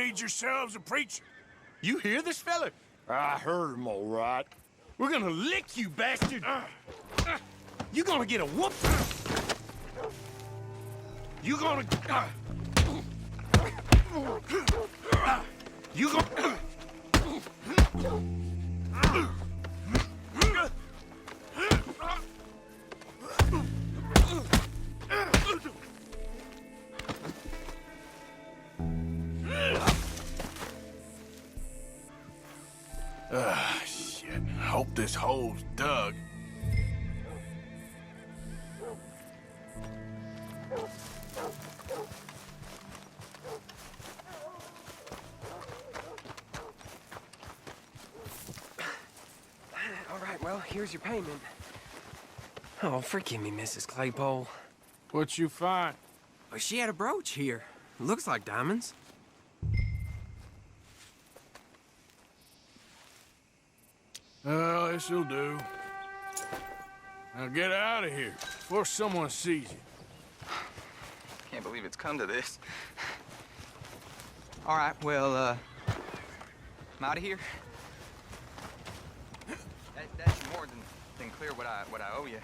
need yourselves a preacher. You hear this fella? I heard him all right. We're gonna lick you, bastard! You gonna get a whoop! You gonna... You gonna... Shit. Hope this hole's dug. All right, well, here's your payment. Oh, forgive me, Mrs. Claypole. What you find? Well, she had a brooch here. Looks like diamonds. Well, this'll do. Now get out of here before someone sees you. Can't believe it's come to this. All right, well, I'm out of here. That's more than clear what I owe you.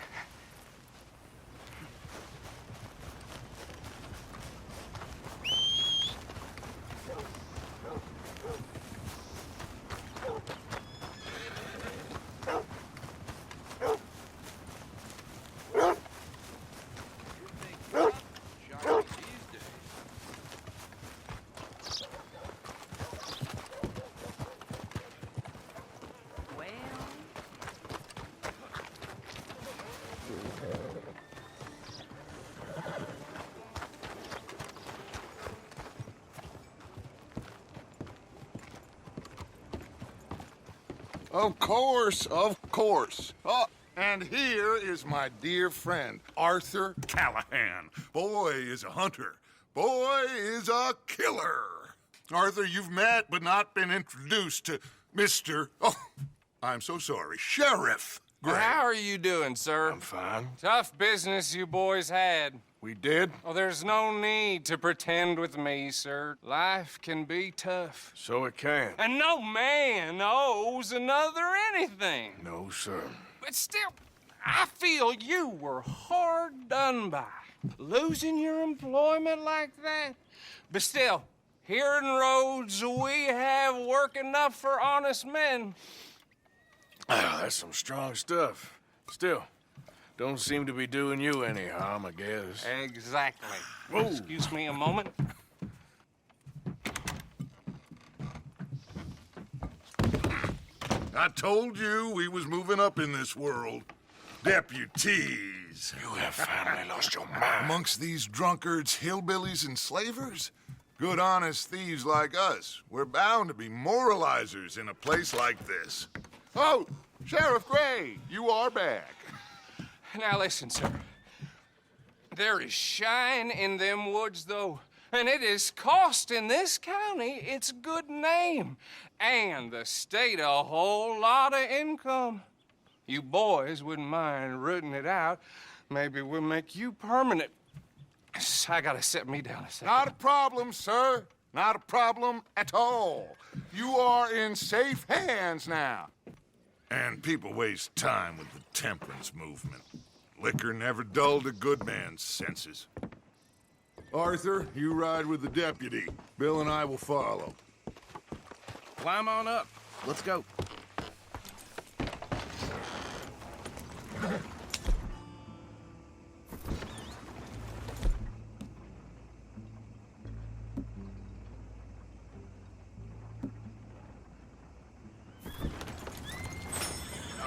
Of course, of course. Oh, and here is my dear friend, Arthur Callahan. Boy is a hunter. Boy is a killer. Arthur, you've met but not been introduced to Mr. Oh, I'm so sorry, Sheriff Gray. How are you doing, sir? I'm fine. Tough business you boys had. We did? Oh, there's no need to pretend with me, sir. Life can be tough. So it can. And no man owes another anything. No, sir. But still, I feel you were hard done by. Losing your employment like that. But still, here in Rhodes, we have work enough for honest men. Ah, that's some strong stuff. Still, don't seem to be doing you any harm, I guess. Exactly. Whoa. Excuse me a moment. I told you we was moving up in this world. Deputies. You have finally lost your mind. Amongst these drunkards, hillbillies, and slavers? Good, honest thieves like us. We're bound to be moralizers in a place like this. Oh, Sheriff Gray, you are back. Now listen, sir. There is shine in them woods, though, and it is costing this county its good name and the state a whole lot of income. You boys wouldn't mind rooting it out. Maybe we'll make you permanent. I gotta sit me down a second. Not a problem, sir. Not a problem at all. You are in safe hands now. And people waste time with the temperance movement. Liquor never dulled a good man's senses. Arthur, you ride with the deputy. Bill and I will follow. Climb on up. Let's go.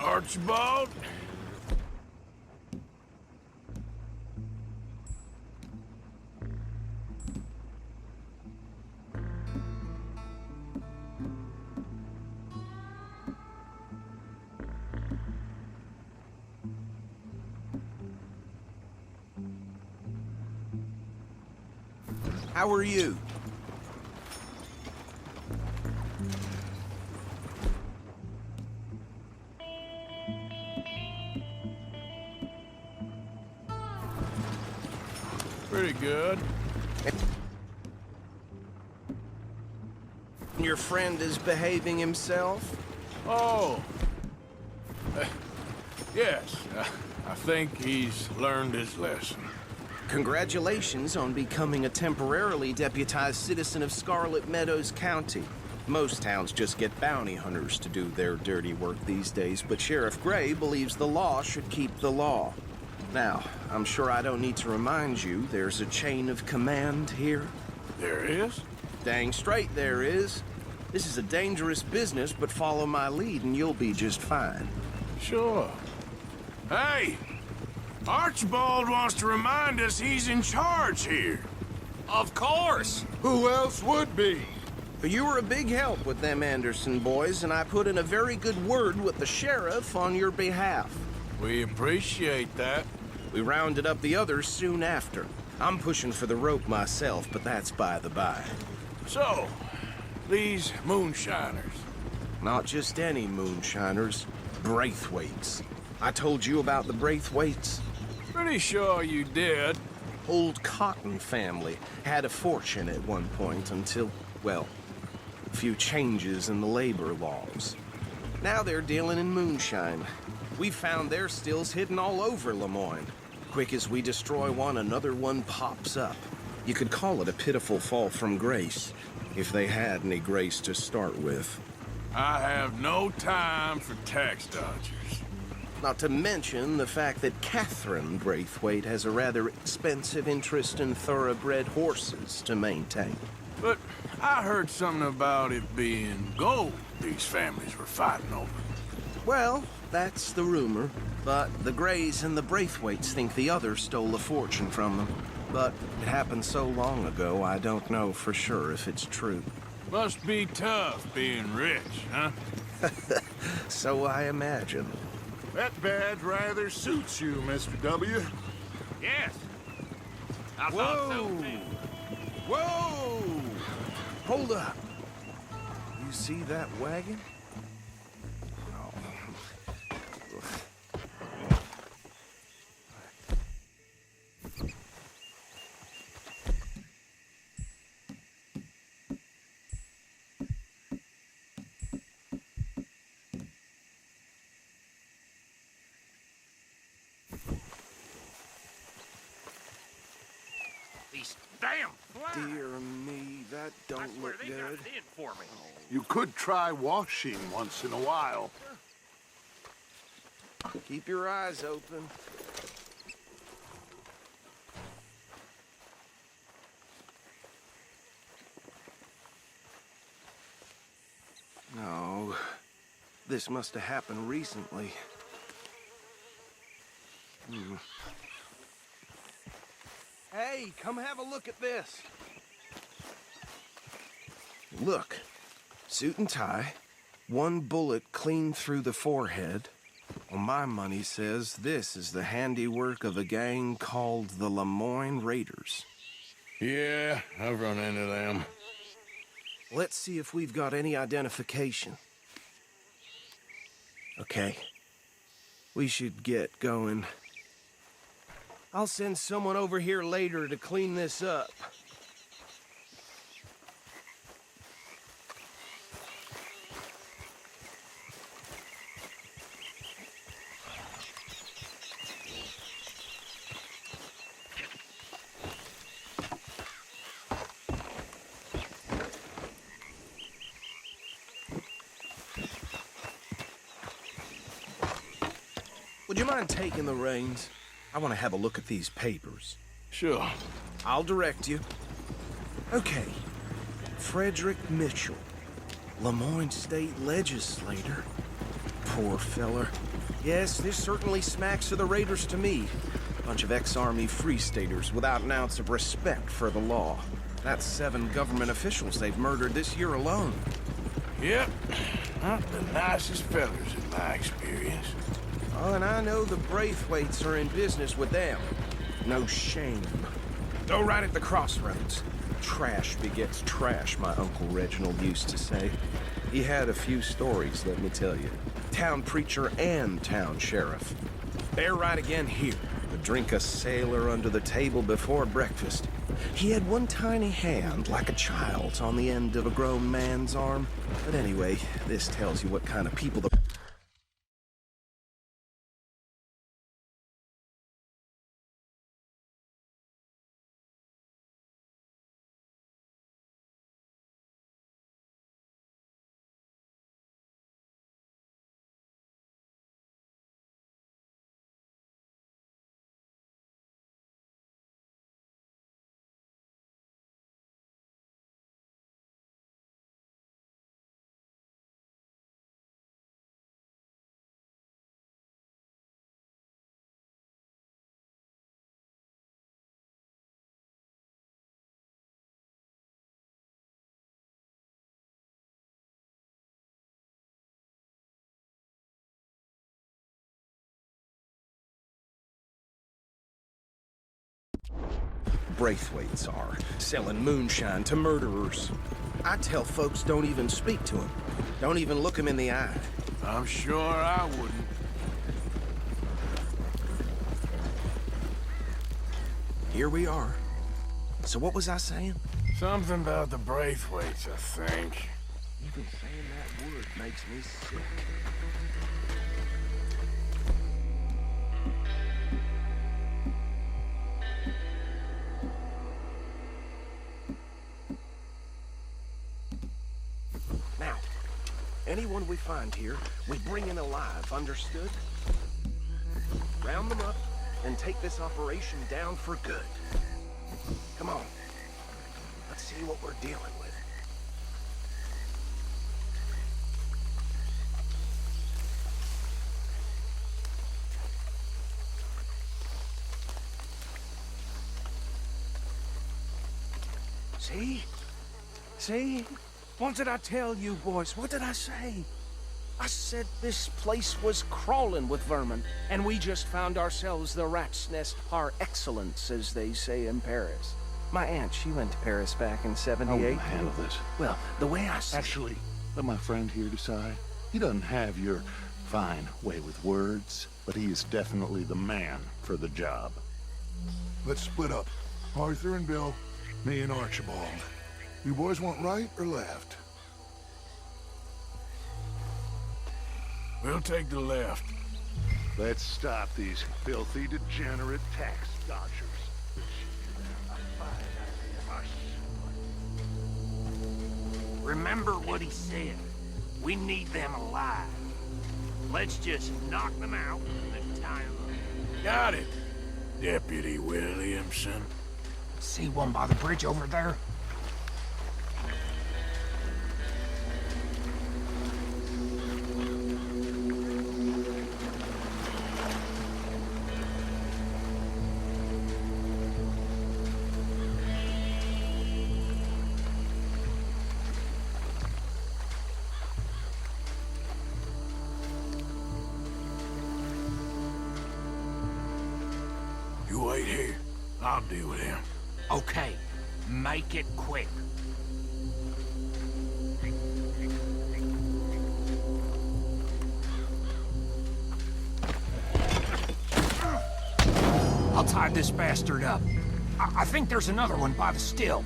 Archibald? How are you? Pretty good. Your friend is behaving himself? Oh. Yes, I think he's learned his lesson. Congratulations on becoming a temporarily deputized citizen of Scarlet Meadows County. Most towns just get bounty hunters to do their dirty work these days, but Sheriff Gray believes the law should keep the law. Now, I'm sure I don't need to remind you there's a chain of command here. There is? Dang straight there is. This is a dangerous business, but follow my lead and you'll be just fine. Sure. Hey! Archibald wants to remind us he's in charge here. Of course! Who else would be? But you were a big help with them Anderson boys, and I put in a very good word with the sheriff on your behalf. We appreciate that. We rounded up the others soon after. I'm pushing for the rope myself, but that's by the by. So, these moonshiners. Not just any moonshiners, Braithwaites. I told you about the Braithwaites? Pretty sure you did. Old Cotton family had a fortune at one point until, well, a few changes in the labor laws. Now they're dealing in moonshine. We found their stills hidden all over Lemoyne. Quick as we destroy one, another one pops up. You could call it a pitiful fall from grace, if they had any grace to start with. I have no time for tax dodgers. Not to mention the fact that Catherine Braithwaite has a rather expensive interest in thoroughbred horses to maintain. But I heard something about it being gold these families were fighting over. Well, that's the rumor. But the Grays and the Braithwaites think the others stole a fortune from them. But it happened so long ago, I don't know for sure if it's true. Must be tough being rich, huh? So I imagine. That badge rather suits you, Mr. W. Yes. I thought so. Whoa! Hold up. You see that wagon? These damn flies. Dear me, that I don't swear look they got good. it in for me. You could try washing once in a while. Keep your eyes open. No, this must have happened recently. Hey, come have a look at this. Look, suit and tie, one bullet clean through the forehead. Well, my money says this is the handiwork of a gang called the Lemoyne Raiders. Yeah, I've run into them. Let's see if we've got any identification. Okay. We should get going. I'll send someone over here later to clean this up. Would you mind taking the reins? I want to have a look at these papers. Sure. I'll direct you. Okay. Frederick Mitchell, Lemoyne State Legislator. Poor feller. Yes, this certainly smacks of the Raiders to me. Bunch of ex-Army Free Staters without an ounce of respect for the law. That's 7 government officials they've murdered this year alone. Yep. Not the nicest fellers in my experience. Oh, and I know the Braithwaites are in business with them. No shame. Though right at the crossroads. Trash begets trash, my Uncle Reginald used to say. He had a few stories, let me tell you. Town preacher and town sheriff. They're right again here. To drink a sailor under the table before breakfast. He had one tiny hand, like a child's, on the end of a grown man's arm. But anyway, this tells you what kind of people the... Braithwaites are, selling moonshine to murderers. I tell folks don't even speak to them. Don't even look them in the eye. I'm sure I wouldn't. Here we are. So what was I saying? Something about the Braithwaites, I think. Even saying that word makes me sick. Now, anyone we find here, we bring in alive, understood? Round them up and take this operation down for good. Come on. Let's see what we're dealing with. See? See? What did I tell you, boys? What did I say? I said this place was crawling with vermin, and we just found ourselves the rat's nest par excellence, as they say in Paris. My aunt, she went to Paris back in I '78. will handle this. Well, the way I see Actually, let my friend here decide. He doesn't have your fine way with words, but he is definitely the man for the job. Let's split up. Arthur and Bill, me and Archibald. You boys want right or left? We'll take the left. Let's stop these filthy, degenerate tax dodgers. Remember what he said. We need them alive. Let's just knock them out and then tie them up. Got it, Deputy Williamson. See one by the bridge over there? You wait here. I'll deal with him. Okay, make it quick. I'll tie this bastard up. I think there's another one by the still.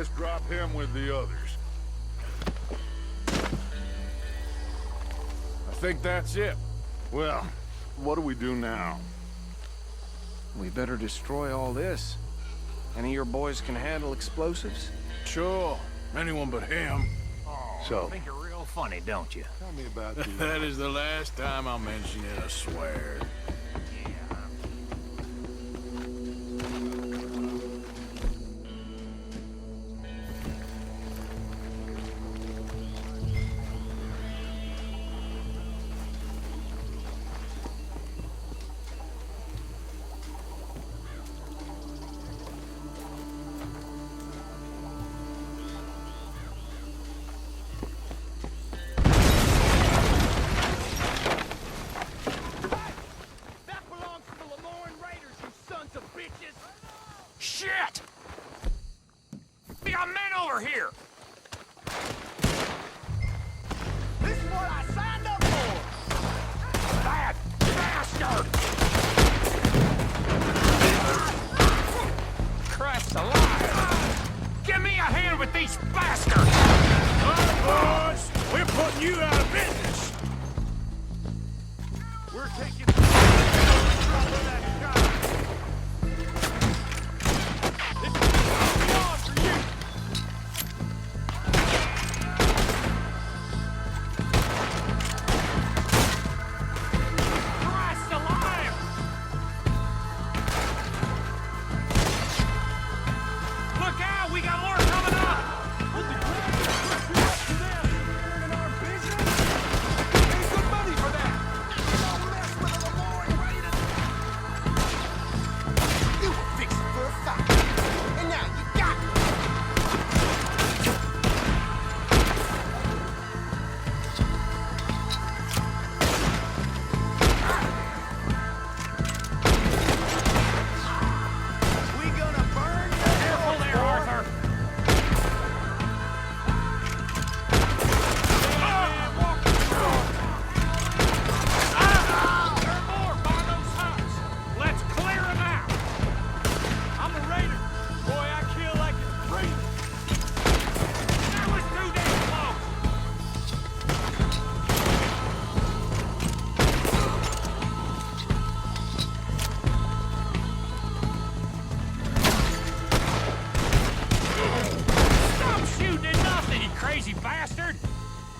just drop him with the others. I think that's it. Well, what do we do now? We better destroy all this. Any of your boys can handle explosives? Sure. Anyone but him. So, Think you're real funny, don't you? tell me about the... That is the last time I'll mention it, I swear. Shit! We got men over here! This is what I signed up for! That bastard! Christ alive! Give me a hand with these bastards! Boys, we're putting you out of business. We're taking control of that guy!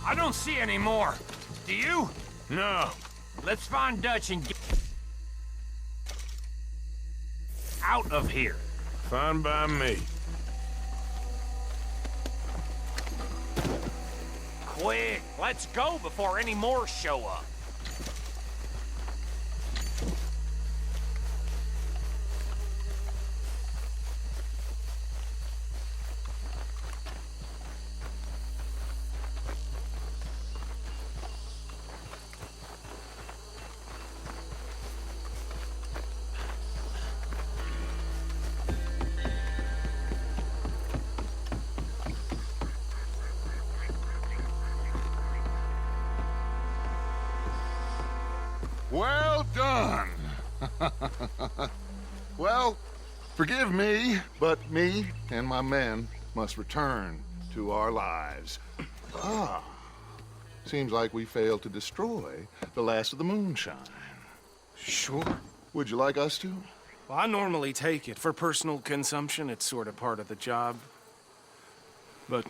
I don't see any more. Do you? No. Let's find Dutch and get out of here. Fine by me. Quick, let's go before any more show up. Well done. Well, forgive me, but me and my men must return to our lives. Ah, seems like we failed to destroy the last of the moonshine. Sure. Would you like us to? Well, I normally take it. For personal consumption, it's sort of part of the job. But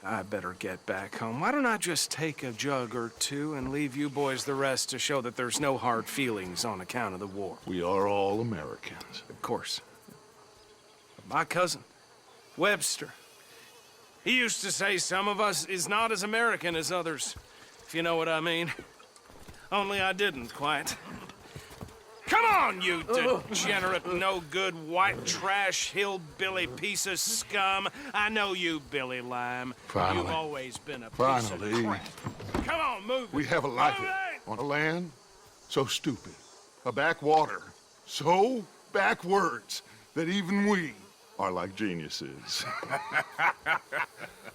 I better get back home. Why don't I just take a jug or two and leave you boys the rest to show that there's no hard feelings on account of the war? We are all Americans. Of course. My cousin, Webster, he used to say some of us is not as American as others, if you know what I mean. Only I didn't quite. Come on, you degenerate, no-good, white trash, hillbilly piece of scum. I know you, Billy Lime. Finally. You've always been a piece Finally. of crap. Come on, move it. We have a life Move it! on a land so stupid, a backwater so backwards that even we are like geniuses.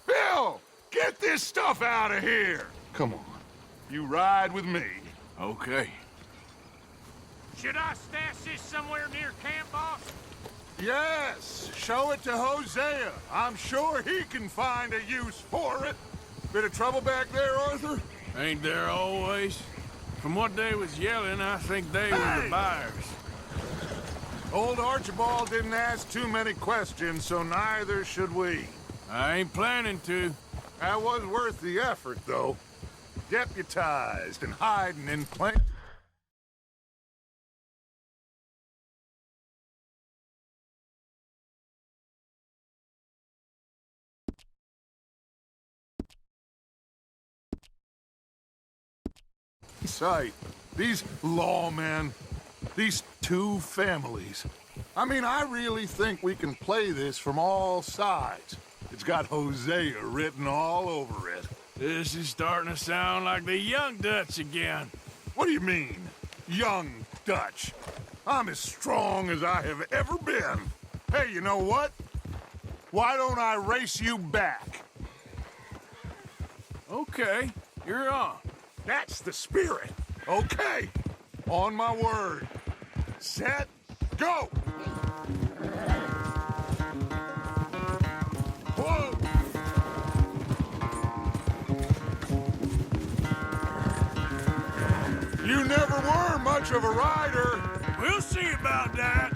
Bill, get this stuff out of here. Come on, you ride with me. Okay. Should I stash this somewhere near camp, boss? Yes, show it to Hosea. I'm sure he can find a use for it. Bit of trouble back there, Arthur? Ain't there always? From what they was yelling, I think they were the buyers. Old Archibald didn't ask too many questions, so neither should we. I ain't planning to. That was worth the effort, though. Deputized and hiding in plain... sight. These lawmen, these two families. I mean, I really think we can play this from all sides. It's got Hosea written all over it. This is starting to sound like the Young Dutch again. What do you mean, young Dutch? I'm as strong as I have ever been. Hey, you know what? Why don't I race you back? Okay, you're on. That's the spirit. Okay. On my word. Set, go! Whoa! You never were much of a rider. We'll see about that.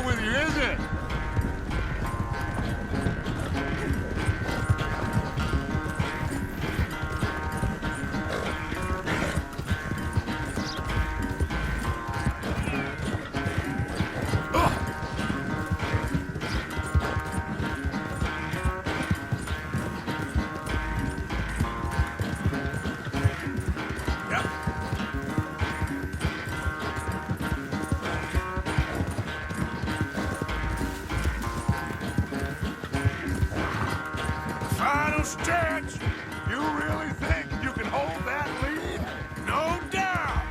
With you, is it? Stretch! You really think you can hold that lead? No doubt!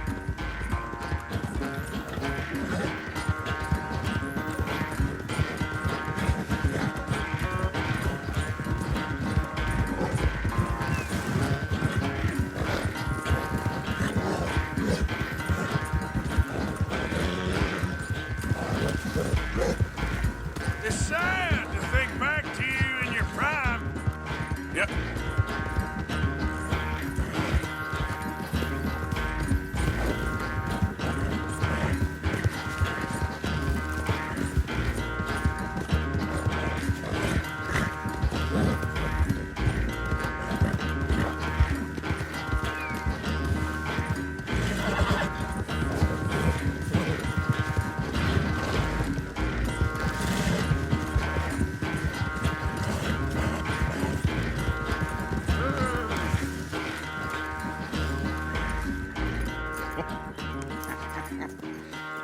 It's sad to think back to you in your prime. Yep.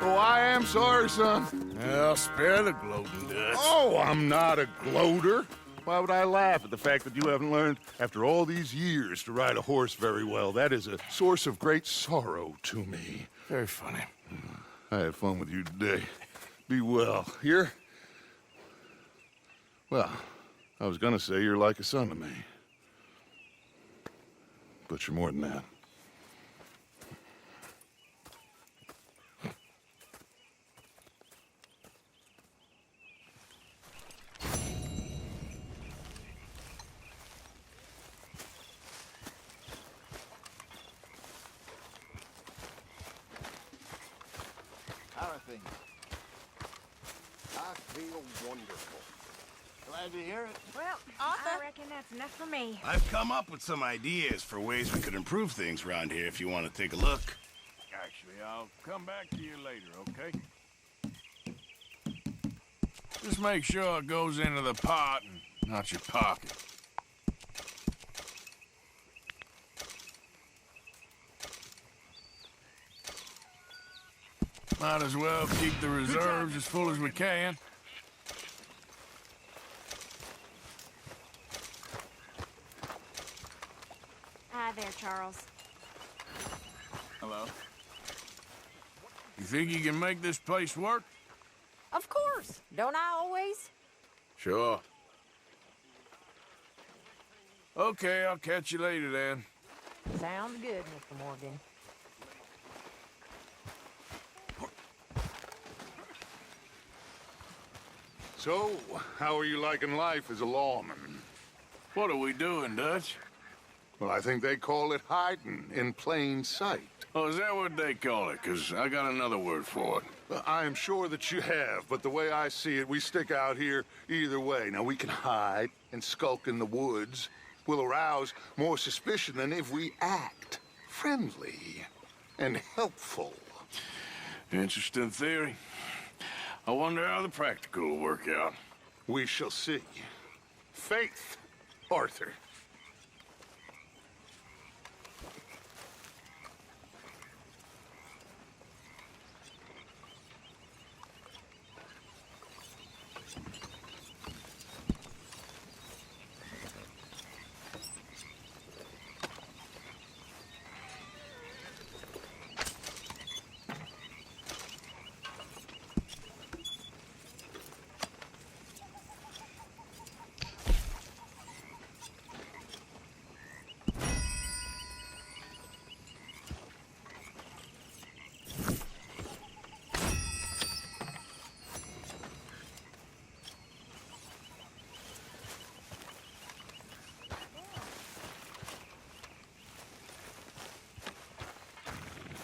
Oh, I am sorry, son. Well, spare the gloating, Dutch. Oh, I'm not a gloater. Why would I laugh at the fact that you haven't learned, after all these years, to ride a horse very well? That is a source of great sorrow to me. Very funny. I had fun with you today. Be well. Here? Well, I was gonna say you're like a son to me. But you're more than that. How are things? I feel wonderful. Glad to hear it. Well, I reckon that's enough for me. I've come up with some ideas for ways we could improve things around here if you want to take a look. Actually, I'll come back to you later, okay? Just make sure it goes into the pot and not your pocket. Might as well keep the reserves as full as we can. Hi there, Charles. Hello? You think you can make this place work? Of course. Don't I always? Sure. Okay, I'll catch you later then. Sounds good, Mr. Morgan. So, how are you liking life as a lawman? What are we doing, Dutch? Well, I think they call it hiding in plain sight. Oh, is that what they call it? 'Cause I got another word for it. I am sure that you have, but the way I see it, we stick out here either way. Now, we can hide and skulk in the woods. We'll arouse more suspicion than if we act friendly and helpful. Interesting theory. I wonder how the practical will work out. We shall see. Faith, Arthur.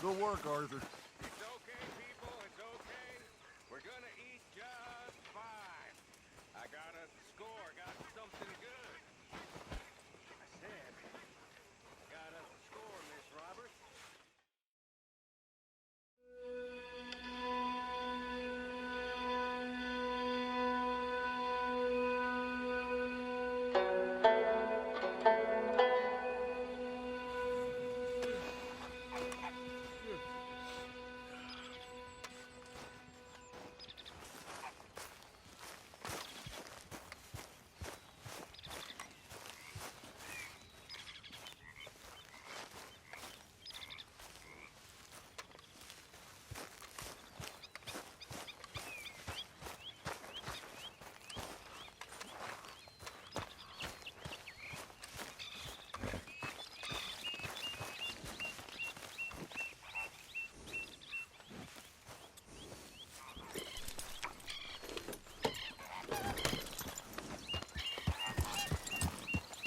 Good work, Arthur. It's okay, people, it's okay. We're gonna eat just fine. I got us a score, got something good. I said, I got us a score, Miss Roberts.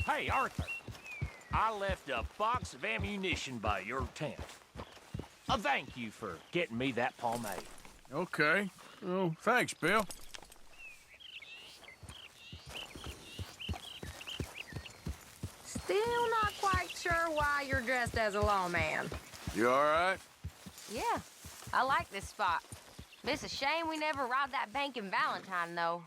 Hey, Arthur. I left a box of ammunition by your tent. A thank you for getting me that pomade. Okay. Well, thanks, Bill. Still not quite sure why you're dressed as a lawman. You all right? Yeah, I like this spot. It's a shame we never robbed that bank in Valentine, though.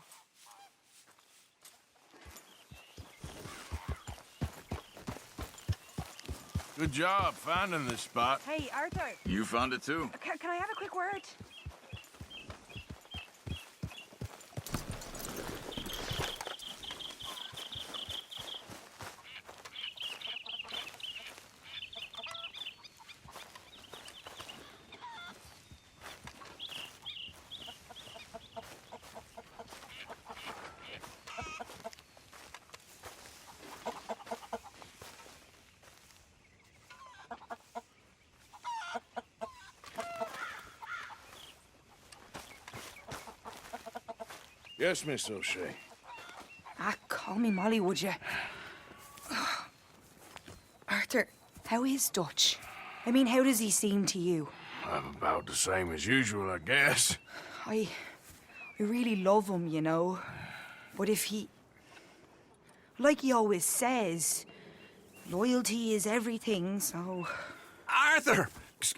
Good job finding this spot. Hey, Arthur. You found it too. Can I have a quick word? Yes, Miss O'Shea. Call me Molly, would you? Arthur, how is Dutch? I mean, how does he seem to you? I'm about the same as usual, I guess. I really love him, you know. But if he... Like he always says, loyalty is everything, so... Arthur!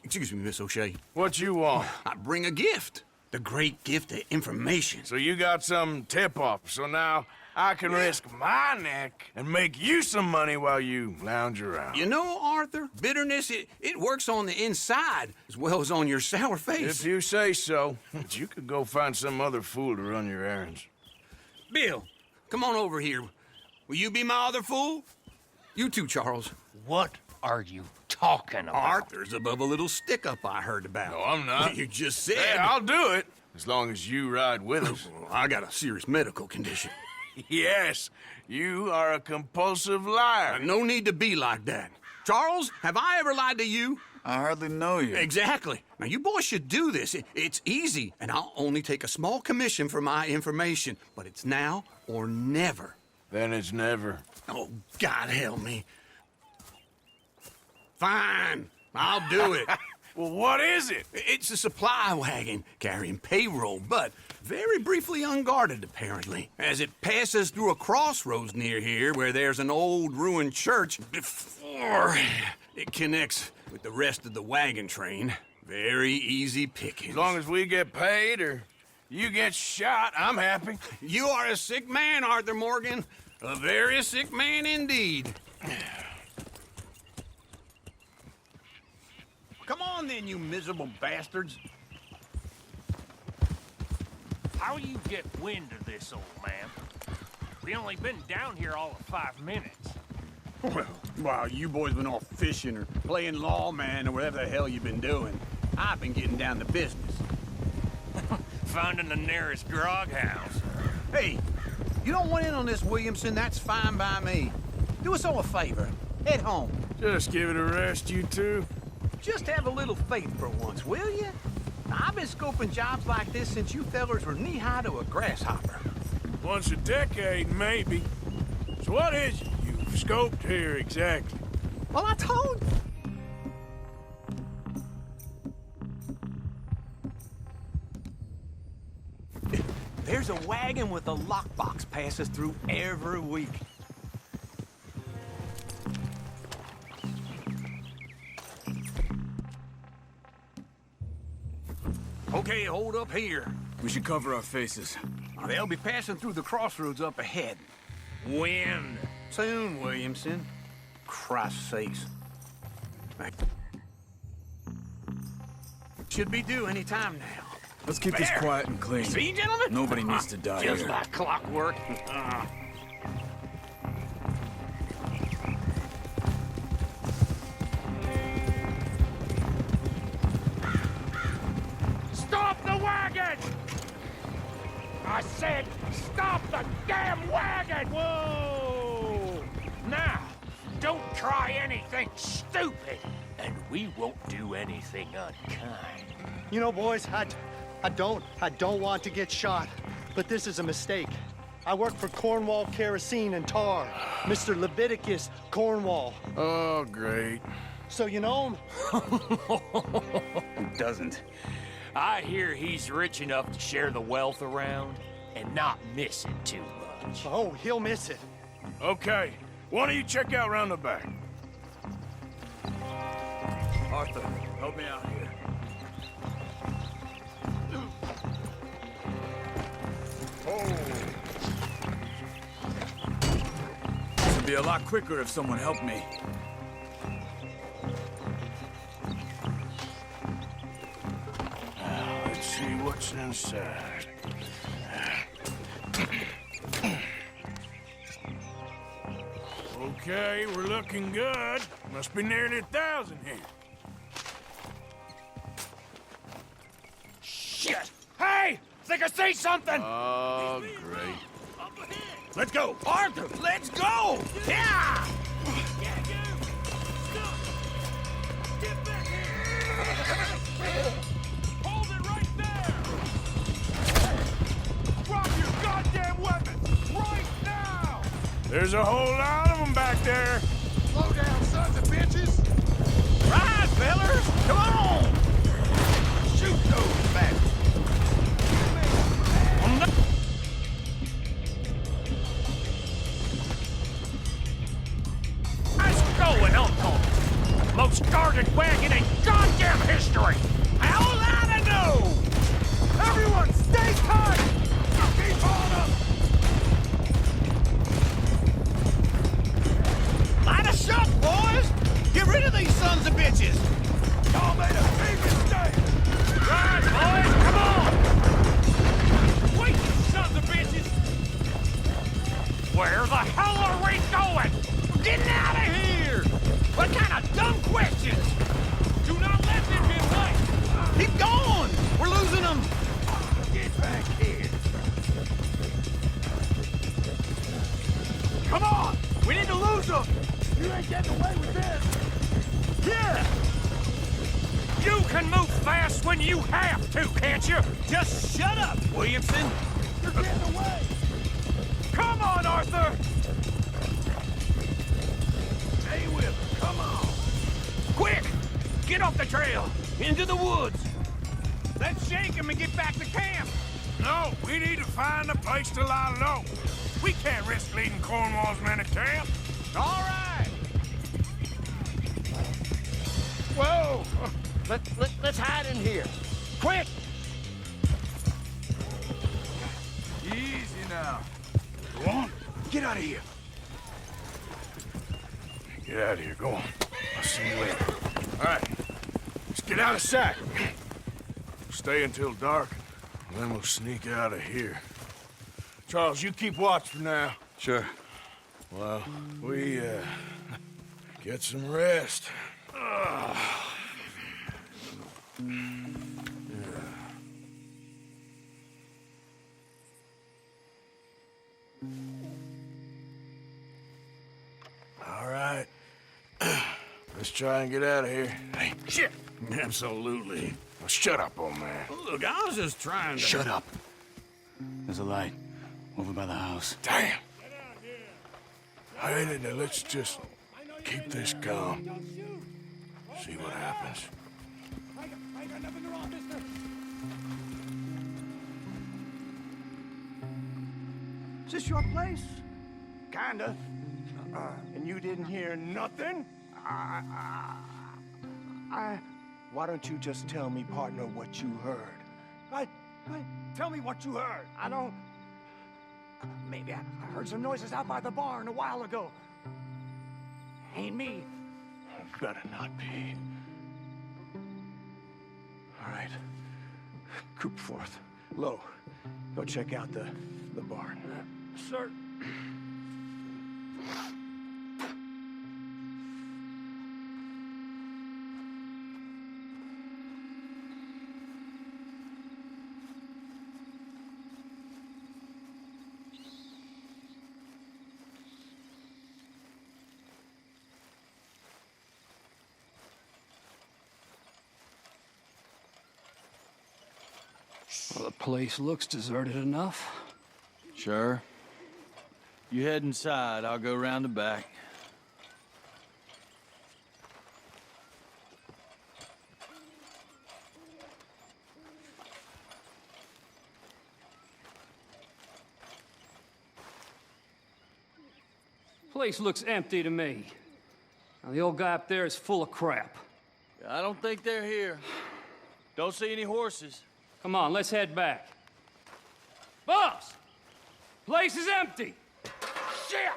Excuse me, Miss O'Shea. What you want? I bring a gift. The great gift of information. So you got some tip-off, so now I can risk my neck and make you some money while you lounge around. You know, Arthur, bitterness, it works on the inside as well as on your sour face. If you say so. But you could go find some other fool to run your errands. Bill, come on over here. Will you be my other fool? You too, Charles. What are you talking about? Arthur's above a little stick-up I heard about. No, I'm not. You just said. Hey, I'll do it, as long as you ride with us. I got a serious medical condition. Yes, you are a compulsive liar. No need to be like that. Charles, have I ever lied to you? I hardly know you. Exactly. Now, you boys should do this. It's easy, and I'll only take a small commission for my information. But it's now or never. Then it's never. Oh, God help me. Fine. I'll do it. Well, what is it? It's a supply wagon carrying payroll, but very briefly unguarded, apparently, as it passes through a crossroads near here where there's an old ruined church before it connects with the rest of the wagon train. Very easy pickings. As long as we get paid or you get shot, I'm happy. You are a sick man, Arthur Morgan. A very sick man indeed. Come on then, you miserable bastards. How you get wind of this, old man? We only been down here all of 5 minutes. Well, while you boys been off fishing or playing lawman or whatever the hell you've been doing, I've been getting down to business. Finding the nearest grog house. Hey, you don't want in on this, Williamson, that's fine by me. Do us all a favor. Head home. Just give it a rest, you two. Just have a little faith for once, will you? I've been scoping jobs like this since you fellers were knee-high to a grasshopper. Once a decade, maybe. So what is it you've scoped here exactly? Well, I told you. There's a wagon with a lockbox passes through every week. Okay, hold up here. We should cover our faces. They'll be passing through the crossroads up ahead. When? Soon, Williamson. Christ's sakes. Should be due any time now. Let's keep this quiet and clean. See, gentlemen? Nobody needs to die Just here. like clockwork. Stop the wagon! I said, stop the damn wagon! Whoa! Now, don't try anything stupid, and we won't do anything unkind. You know, boys, I don't want to get shot, but this is a mistake. I work for Cornwall Kerosene and Tar, Mr. Leviticus Cornwall. Oh, great. So you know him? Who doesn't? I hear he's rich enough to share the wealth around and not missing too much. Oh, he'll miss it. Okay, why don't you check out round the back? Arthur, help me out here. This would be a lot quicker if someone helped me. Let's see what's inside. Okay, we're looking good. Must be nearly 1,000 here. Shit! Hey! Think I see something! Oh, great. Let's go! Arthur, let's go! Yeah! Hold it right there! Drop your goddamn weapons! Right now! There's a whole lot of them back there. Slow down, sons of bitches! Rise, fellers! Come on! Shoot those bastards! Nice going, Uncle! Most guarded wagon in goddamn history! How will I know? Everyone, stay tight! Keep on up! Light a shot, boys! Get rid of these sons of bitches! Y'all made a big mistake! Rise, boys! Come on! Wait, you sons of bitches! Where the hell are we going? We're getting out of here! What kind of dumb questions? Do not let them get away! Keep going! We're losing them! Get back here. Come on! We need to lose them! You ain't getting away with this. Yeah! You can move fast when you have to, can't you? Just shut up, Williamson! You're getting away. Come on, Arthur! Stay with him, come on! Quick! Get off the trail! Into the woods! Let's shake him and get back to camp! No, we need to find a place to lie low. We can't risk leading Cornwall's men to camp. All right! Whoa! Let's hide in here. Quick! Easy now. Go on. Get out of here! Get out of here. Go on. I'll see you later. All right. Let's get out of sight. Stay until dark, and then we'll sneak out of here. Charles, you keep watch for now. Sure. Well, we, get some rest. All right. Let's try and get out of here. Hey, shit! Absolutely. Well, shut up, old man. Look, I was just trying to... Shut up. There's a light over by the house. Damn! Hey, let's just keep this calm. See what happens. Is this your place? Kinda. And you didn't hear nothing? Why don't you just tell me, partner, what you heard? Tell me what you heard. I don't... Maybe I heard some noises out by the barn a while ago. Ain't me. Better not be. All right. Coop forth. Low. Go check out the barn. Sir. Well, the place looks deserted enough. Sure. You head inside, I'll go round the back. Place looks empty to me. Now, the old guy up there is full of crap. I don't think they're here. Don't see any horses. Come on, let's head back. Boss! Place is empty! Shit!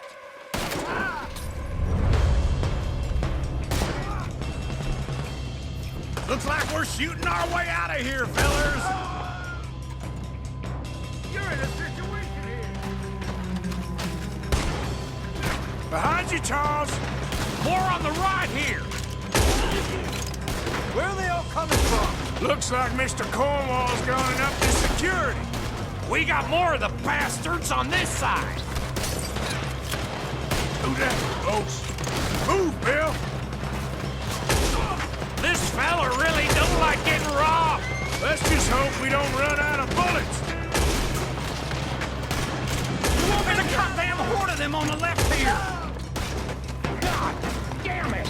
Looks like we're shooting our way out of here, fellers! You're in a situation here. Behind you, Charles! More on the right here! Where are they all coming from? Looks like Mr. Cornwall's going up to security. We got more of the bastards on this side! Do that, folks. Move, Bill! This fella really don't like getting robbed! Let's just hope we don't run out of bullets. There's a goddamn horde of them on the left here! God damn it!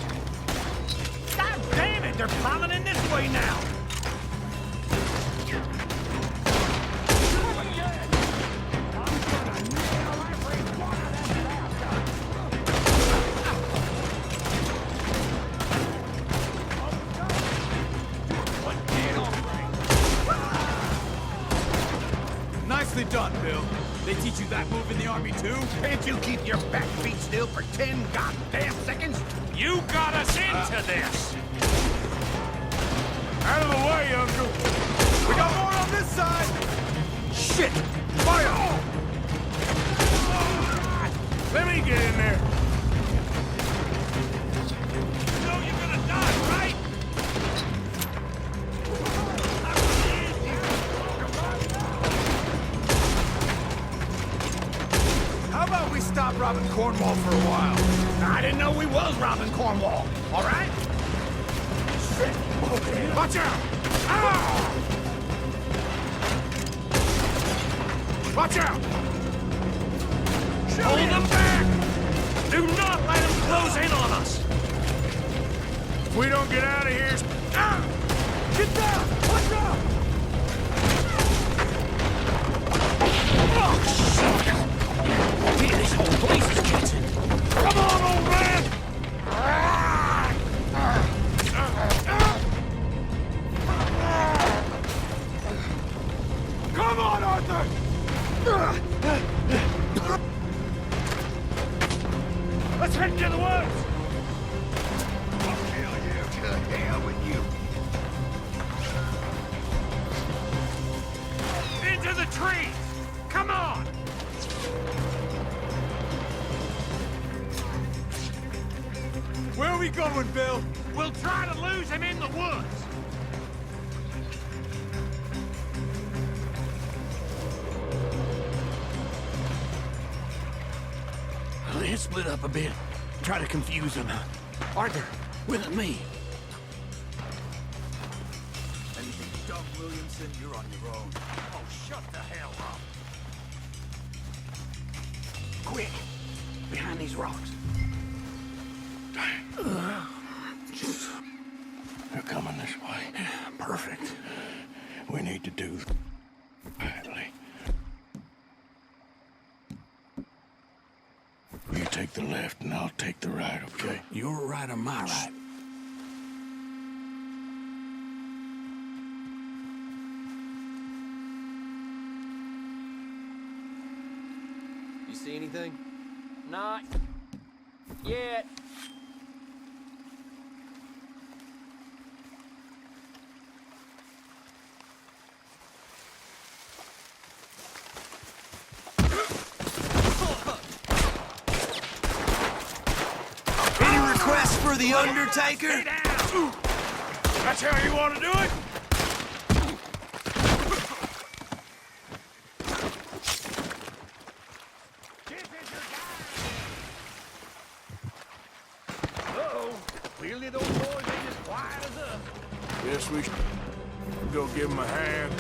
God damn it! They're piling in this way now! Nicely done, Bill. They teach you that move in the army, too? Can't you keep your back feet still for 10 goddamn seconds? You got us into this! Out of the way, Uncle. We got more on this side! Shit! Fire! Let me get in there. robbing Cornwall for a while. I didn't know we was robbing Cornwall, all right? Shit! Watch out! Ah! Watch out! Hold them back! Do not let them close in on us! If we don't get out of here... Ah! Get down! Watch out! Oh, shit! Man, this whole place is catching. Come on, old man! Come on, Arthur! Let's head to the woods! Hell yeah, to hell with you. Into the trees! Come on! Where are we going, Bill? We'll try to lose him in the woods. Let's split up a bit. Try to confuse them. Arthur, with me. Anything dumb, Williamson, you're on your own. Oh, shut the hell up. Quick, behind these rocks. They're coming this way. Perfect. We need to do badly. You take the left and I'll take the right, okay? Your right or my right? You see anything? Not yet. Any requests for the Undertaker? That's how you want to do it? Uh-oh. Clearly those boys ain't as quiet as us. Guess we should go give him a hand.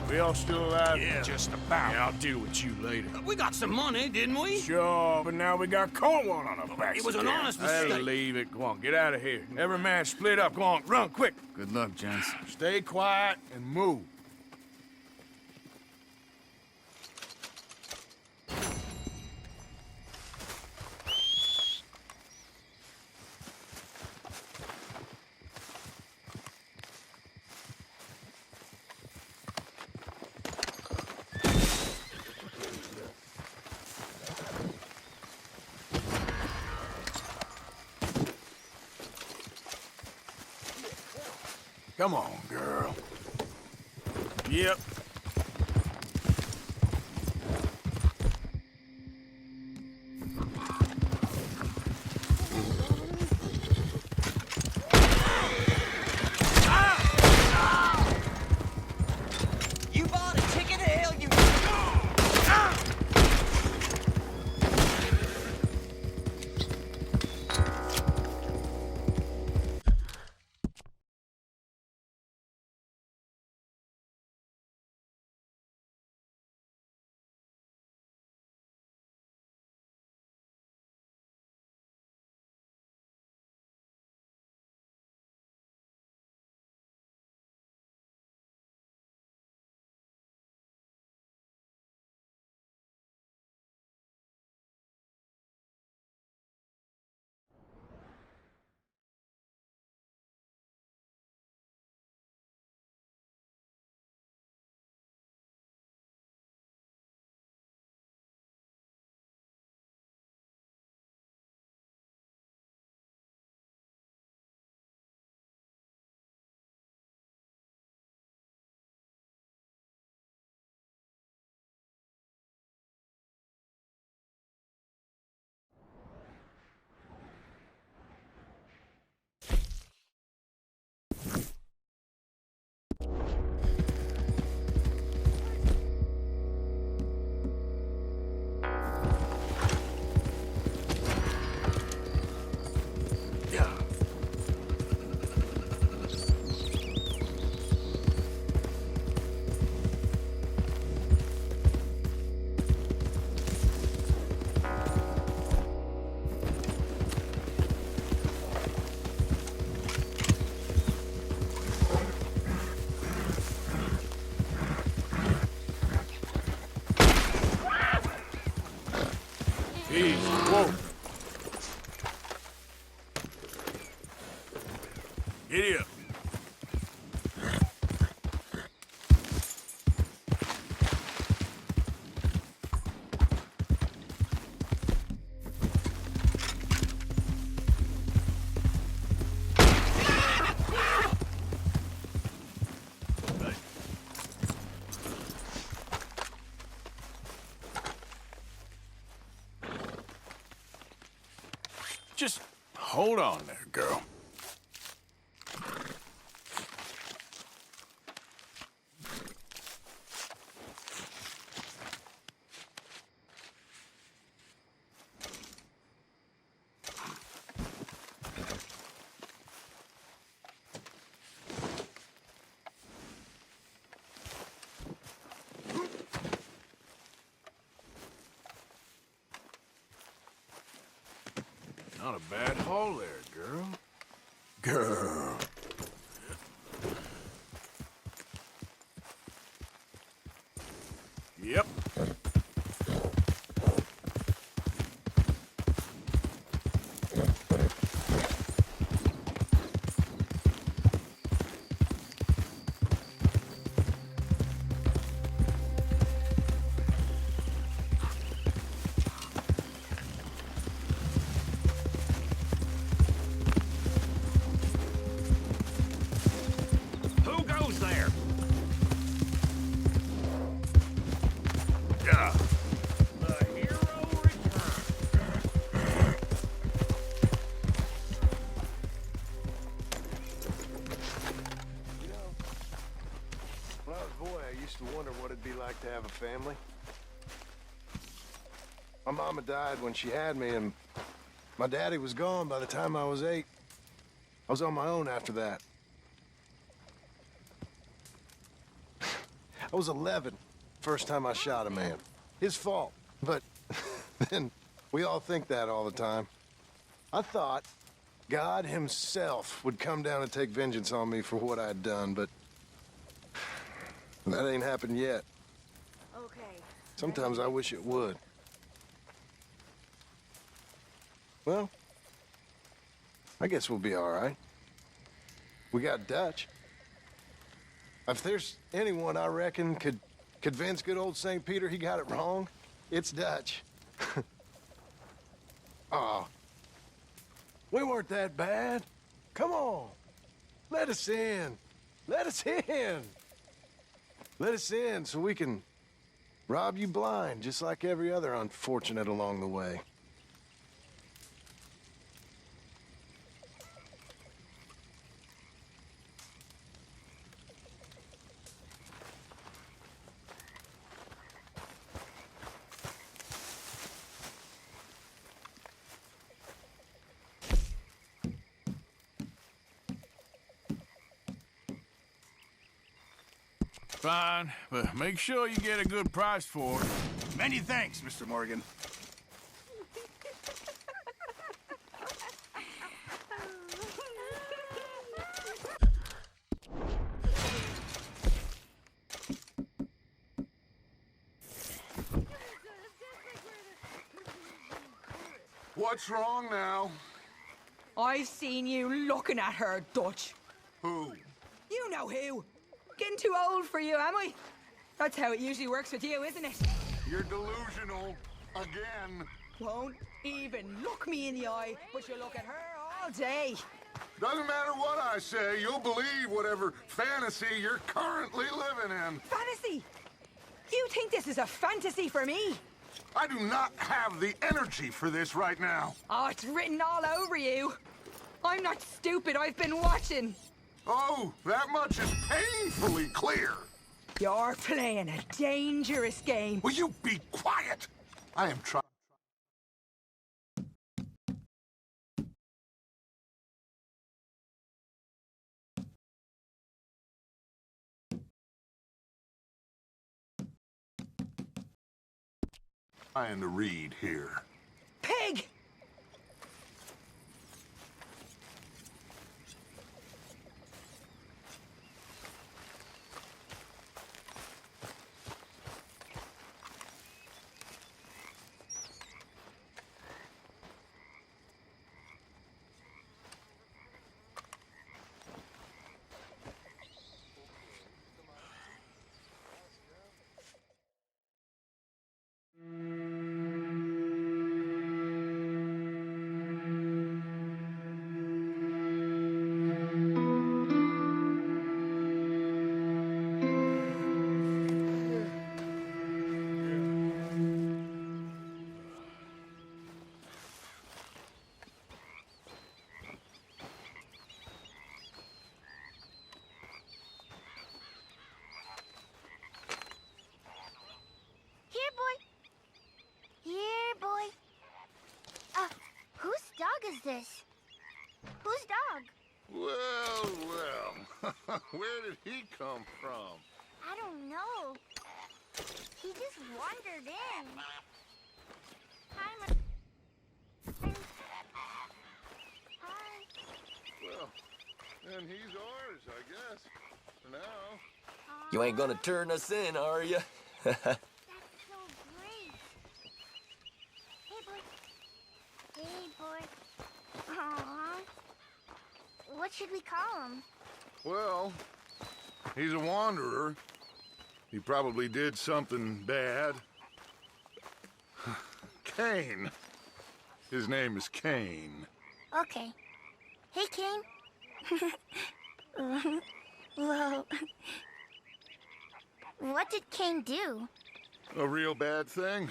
We all still alive? Yeah. Just about. Yeah, I'll deal with you later. We got some money, didn't we? Sure, but now we got Cornwall on our backs. It was an honest I'll mistake. leave it. Go on, get out of here. Every man split up. Go on, run quick. Good luck, gents. Stay quiet and move. Come on, girl. Yep. You bought a ticket to hell, you... Easy. Whoa. Giddy up. Just hold on there, girl. Not a bad haul there, girl. Girl. Yep. Who goes there? Yeah. The hero returns. When I was a boy, I used to wonder what it'd be like to have a family. My mama died when she had me, and my daddy was gone by the time I was 8. I was on my own after that. I was 11, first time I shot a man. His fault, but then we all think that all the time. I thought God himself would come down and take vengeance on me for what I'd done, but that ain't happened yet. Okay. Sometimes I wish it would. Well, I guess we'll be all right. We got Dutch. If there's anyone I reckon could convince good old St. Peter he got it wrong, it's Dutch. Aw. We weren't that bad. Come on. Let us in. Let us in. Let us in so we can rob you blind, just like every other unfortunate along the way. Fine, but make sure you get a good price for it. Many thanks, Mr. Morgan. What's wrong now? I've seen you looking at her, Dutch. Who? You know who. Getting too old for you, am I? That's how it usually works with you, isn't it? You're delusional. Again. Won't even look me in the eye, but you look at her all day. Doesn't matter what I say, you'll believe whatever fantasy you're currently living in. Fantasy? You think this is a fantasy for me? I do not have the energy for this right now. Oh, it's written all over you. I'm not stupid, I've been watching. Oh, that much is painfully clear. You're playing a dangerous game. Will you be quiet? I am trying. Trying to read here. Pig! Whose dog is this? Whose dog? Well, well. Where did he come from? I don't know. He just wandered in. Hi, Hi. Well, then he's ours, I guess. For now. You ain't gonna turn us in, are you? That's so great. Hey, boy. Hey, boy. Aww. What should we call him? Well, he's a wanderer. He probably did something bad. Kane. His name is Kane. Okay. Hey, Kane. Well, what did Kane do? A real bad thing.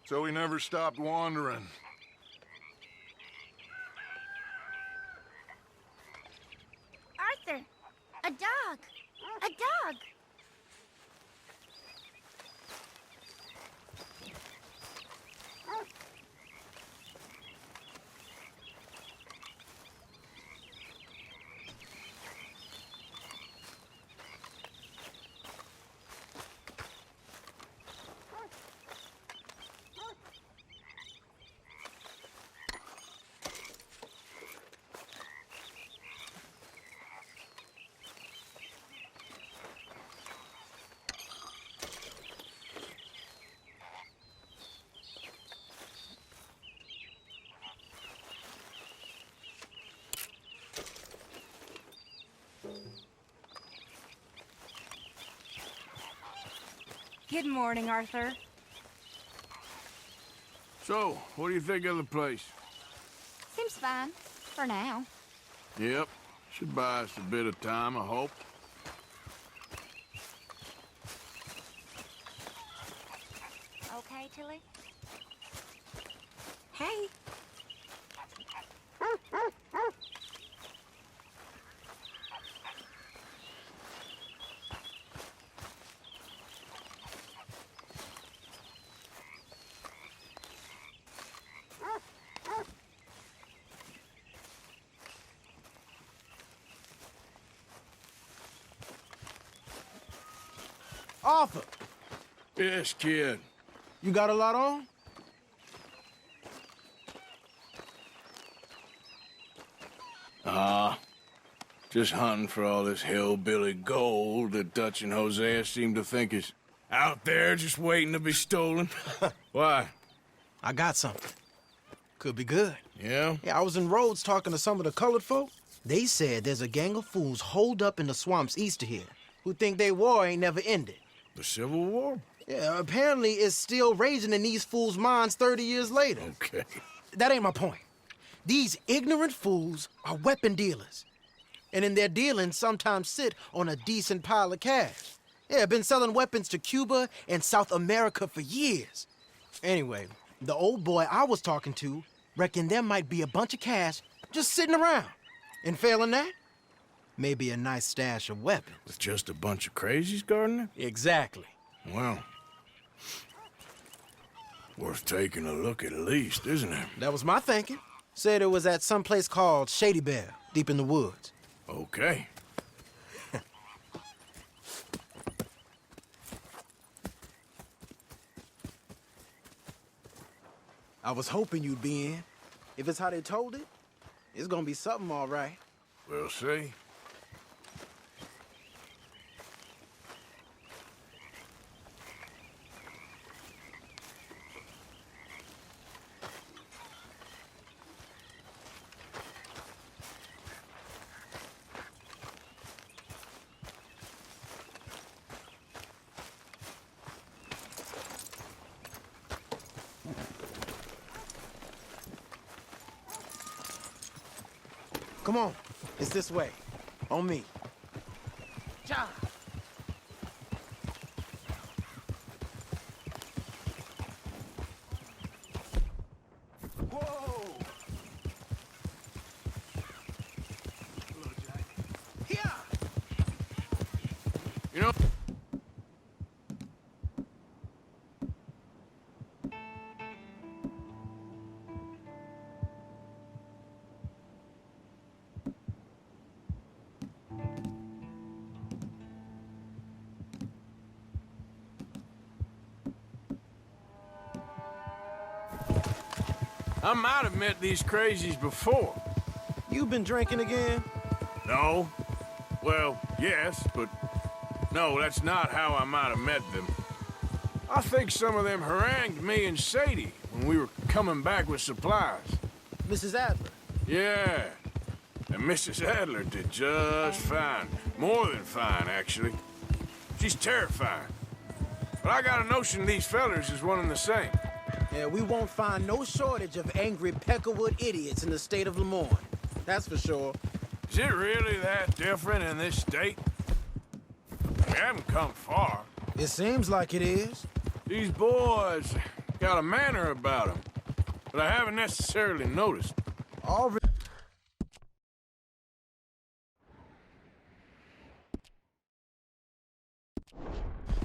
So he never stopped wandering. Arthur, a dog. A dog. Good morning, Arthur. So, what do you think of the place? Seems fine, for now. Yep. Should buy us a bit of time, I hope. Okay, Tilly? Hey. Arthur! Yes, kid. You got a lot on? Just hunting for all this hillbilly gold that Dutch and Hosea seem to think is out there just waiting to be stolen. Why? I got something. Could be good. Yeah? Yeah, I was in Rhodes talking to some of the colored folk. They said there's a gang of fools holed up in the swamps east of here who think their war ain't never ended. The Civil War? Yeah, apparently it's still raging in these fools' minds 30 years later. Okay. That ain't my point. These ignorant fools are weapon dealers. And in their dealings sometimes sit on a decent pile of cash. Yeah, been selling weapons to Cuba and South America for years. Anyway, the old boy I was talking to reckoned there might be a bunch of cash just sitting around. And failing that, maybe a nice stash of weapons. With just a bunch of crazies guarding it? Exactly. Well, worth taking a look at least, isn't it? That was my thinking. Said it was at some place called Shady Belle, deep in the woods. Okay. I was hoping you'd be in. If it's how they told it, it's gonna be something all right. We'll see. Come on, it's this way. On me. John. Whoa! Here! You know... I might have met these crazies before. You been drinking again? No. Well, yes, but no, that's not how I might have met them. I think some of them harangued me and Sadie when we were coming back with supplies. Mrs. Adler? Yeah. And Mrs. Adler did just fine. More than fine, actually. She's terrifying. But I got a notion these fellers is one and the same. Yeah, we won't find no shortage of angry Peckerwood idiots in the state of Lemoyne. That's for sure. Is it really that different in this state? We haven't come far. It seems like it is. These boys got a manner about them, but I haven't necessarily noticed. All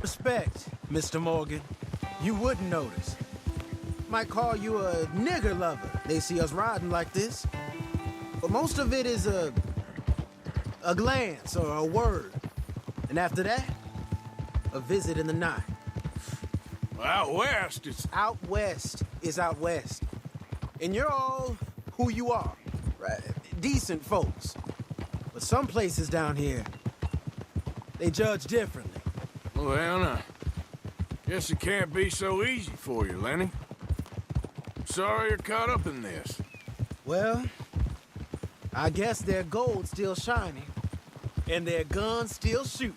respect, Mr. Morgan. You wouldn't notice. Might call you a nigger lover. They see us riding like this. But most of it is a glance or a word. And after that, a visit in the night. Well, out west, it's... Out west is out west. And you're all who you are. Right? Decent folks. But some places down here, they judge differently. Well, now, guess it can't be so easy for you, Lenny. Sorry you're caught up in this. Well, I guess their gold's still shining, and their guns still shooting.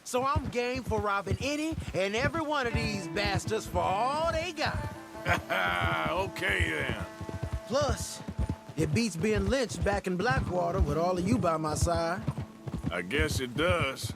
So I'm game for robbing any and every one of these bastards for all they got. Okay, then. Plus, it beats being lynched back in Blackwater with all of you by my side. I guess it does.